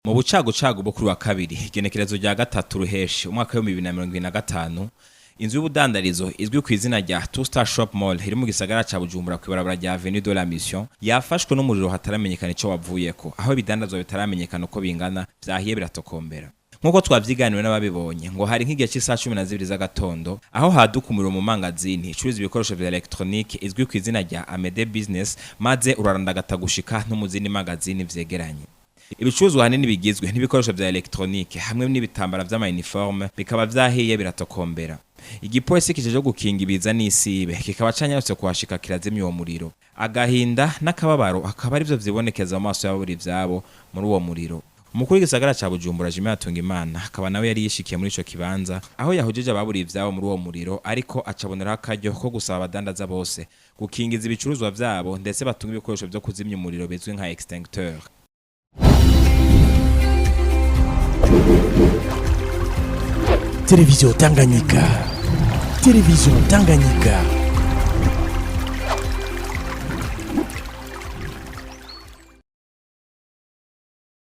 Mu bucagucagu bwo kuri wa kabiri igenekerezo rya gatatu ruheshi umwaka wa 2025 inzu y'ubudandarizo izwi ku izina rya Two Star Shop Mall iri mu gisagara ca Bujumbura kwibarabara rya Avenue de la Mission yafashwe n'umuriro hataramenyekana ico wavuyeko aho ibidandazwa bitaramenyekana uko bingana vyahiye biratokombera. Nkuko twavyiganiwe n'ababibonye ngo hari nk'igihe cy'isaha 12 z'agatondo aho haduka umuriro mu mangazini icuruza ibikoresho vya electronique izwi ku izina rya Amede Business maze urarandagata gushika no mu zindi magazini vyegeranye. Ibicuruzwa hanini bigizwe n'ibikoresho vya electronique hamwe n'ibitambara vy'ama uniforme bikaba vyahiye biratokombera. Igipolisi kijeje gukinga ibiza n'isibe kikaba canyarutse kuhashika kirazimya uwo muriro. Agahinda n'akababaro akaba arivyo vyibonekeza mu maso y'aburi vyabo muri uwo muriro. Umukuru w'igisagara ca Bujumbura Jimmy Hatungimana akaba nawe yari yishikiye muri ico kibanza aho yahujije ababuri vyabo muri uwo muriro ariko acabonera akaryo ko gusaba abadandaza bose gukingiza ibicuruzwa vyabo ndetse batunga ibikoresho vyo kuzimya umuriro bizwi nka extincteur. Télévision Tanganyika. Télévision Tanganyika.